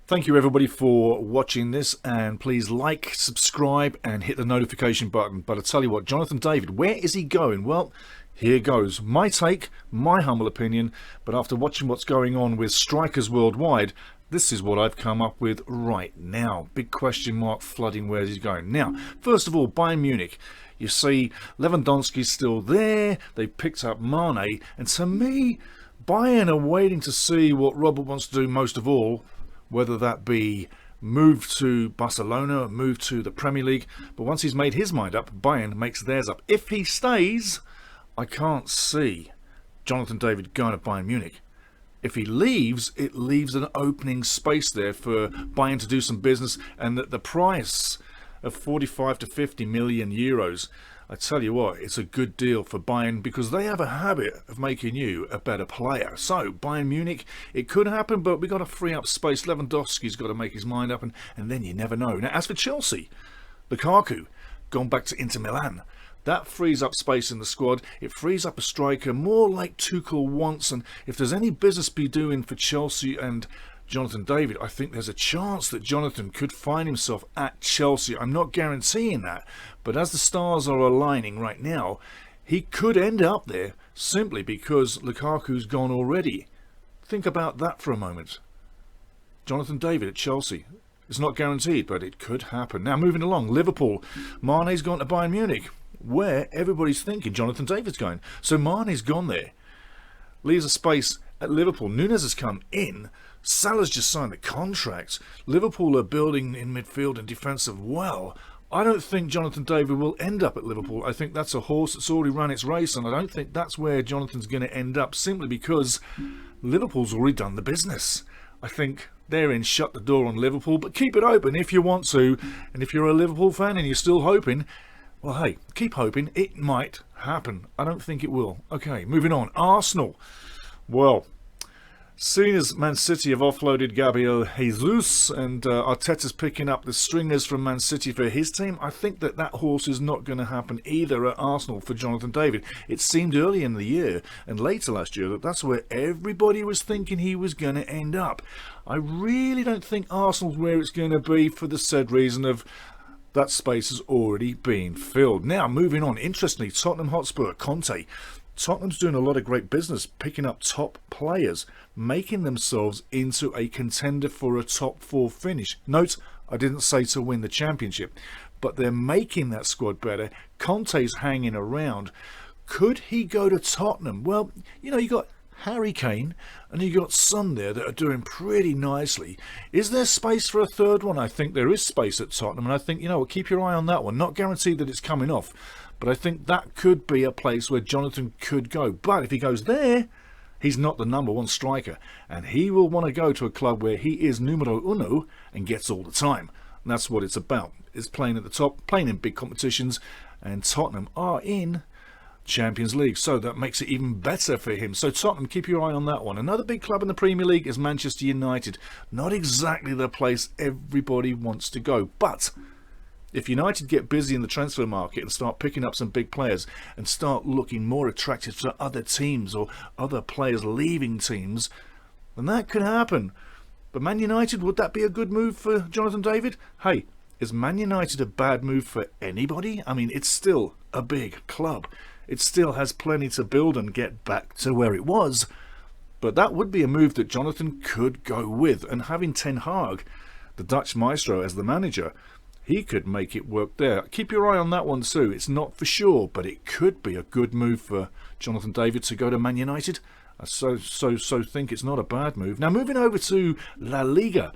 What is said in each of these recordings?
Thank you everybody for watching this, and please like, subscribe and hit the notification button. But I tell you what, Jonathan David, where is he going? Well, here goes. My take, my humble opinion, but after watching what's going on with strikers worldwide, this is what I've come up with right now. Big question mark flooding where he's going. Now, first of all, Bayern Munich. You see, Lewandowski's still there. They picked up Mane, and to me, Bayern are waiting to see what Robert wants to do most of all, whether that be move to Barcelona or move to the Premier League. But once he's made his mind up, Bayern makes theirs up. If he stays, I can't see Jonathan David going to Bayern Munich. If he leaves, it leaves an opening space there for Bayern to do some business, and that the price of 45 to 50 million euros, I tell you what, it's a good deal for Bayern because they have a habit of making you a better player. So, Bayern Munich, it could happen, but we've got to free up space. Lewandowski's got to make his mind up, and then you never know. Now, as for Chelsea, Lukaku, gone back to Inter Milan. That frees up space in the squad. It frees up a striker more like Tuchel wants, and if there's any business be doing for Chelsea and Jonathan David, I think there's a chance that Jonathan could find himself at Chelsea. I'm not guaranteeing that, but as the stars are aligning right now, he could end up there simply because Lukaku's gone already. Think about that for a moment. Jonathan David at Chelsea. It's not guaranteed, but it could happen. Now, moving along, Liverpool. Mane's gone to Bayern Munich, where everybody's thinking Jonathan David's going. So Mane's gone there. Leaves a space at Liverpool. Núñez has come in. Salah's just signed the contract. Liverpool are building in midfield and defensive well. I don't think Jonathan David will end up at Liverpool. I think that's a horse that's already run its race, and I don't think that's where Jonathan's going to end up, simply because Liverpool's already done the business. I think they're in shut the door on Liverpool, but keep it open if you want to. And if you're a Liverpool fan and you're still hoping, well, hey, keep hoping. It might happen. I don't think it will. Okay, moving on. Arsenal. Well, seeing as Man City have offloaded Gabriel Jesus and Arteta's picking up the stringers from Man City for his team, I think that horse is not going to happen either at Arsenal for Jonathan David. It seemed early in the year and later last year that that's where everybody was thinking he was going to end up. I really don't think Arsenal's where it's going to be for the said reason of that space has already been filled. Now, moving on. Interestingly, Tottenham Hotspur, Conte. Tottenham's doing a lot of great business, picking up top players, making themselves into a contender for a top 4 finish. Note, I didn't say to win the championship, but they're making that squad better. Conte's hanging around. Could he go to Tottenham? Well, you know, you got Harry Kane and you got Son there that are doing pretty nicely. Is there space for a third one? I think there is space at Tottenham, and I think, you know, keep your eye on that one. Not guaranteed that it's coming off, but I think that could be a place where Jonathan could go. But if he goes there, he's not the number one striker, and he will want to go to a club where he is numero uno and gets all the time. And that's what it's about. It's playing at the top, playing in big competitions, and Tottenham are in Champions League, so that makes it even better for him. So Tottenham, keep your eye on that one. Another big club in the Premier League is Manchester United. Not exactly the place everybody wants to go, but if United get busy in the transfer market and start picking up some big players and start looking more attractive to other teams or other players leaving teams, then that could happen. But Man United, would that be a good move for Jonathan David? Hey, is Man United a bad move for anybody? I mean, it's still a big club. It still has plenty to build and get back to where it was. But that would be a move that Jonathan could go with. And having Ten Hag, the Dutch maestro, as the manager, he could make it work there. Keep your eye on that one too. It's not for sure, but it could be a good move for Jonathan David to go to Man United. I so think it's not a bad move. Now, moving over to La Liga.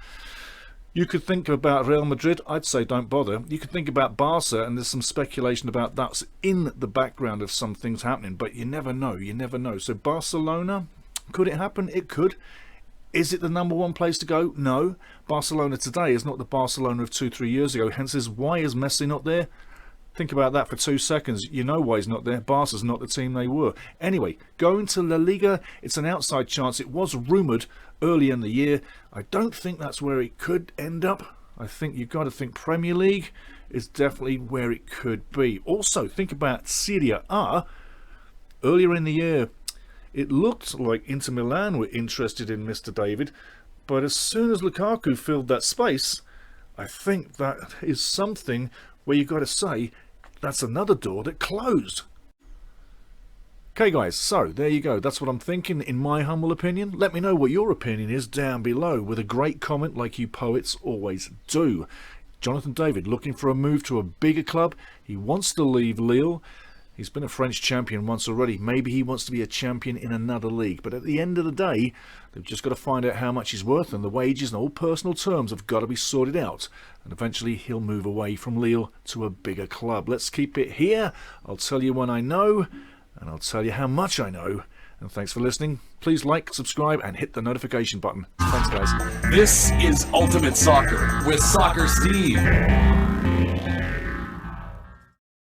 You could think about Real Madrid. I'd say don't bother. You could think about Barca, and there's some speculation about that's in the background of some things happening, but you never know. You never know. So Barcelona, could it happen? It could. Is it the number one place to go? No. Barcelona today is not the Barcelona of 2-3 years ago. Hence, why is Messi not there? Think about that for 2 seconds. You know why he's not there. Barca's not the team they were. Anyway, going to La Liga, it's an outside chance. It was rumoured early in the year. I don't think that's where it could end up. I think you've got to think Premier League is definitely where it could be. Also, think about Serie A. Earlier in the year, it looked like Inter Milan were interested in Mr. David, But as soon as Lukaku filled that space, I think that is something where you've got to say that's another door that closed. Okay guys, so there you go. That's what I'm thinking in my humble opinion. Let me know what your opinion is down below with a great comment like you poets always do. Jonathan David looking for a move to a bigger club. He wants to leave Lille. He's been a French champion once already. Maybe he wants to be a champion in another league. But at the end of the day, they've just got to find out how much he's worth, and the wages and all personal terms have got to be sorted out. And eventually he'll move away from Lille to a bigger club. Let's keep it here. I'll tell you when I know, and I'll tell you how much I know. And thanks for listening. Please like, subscribe, and hit the notification button. Thanks, guys. This is Ultimate Soccer with Soccer Steve.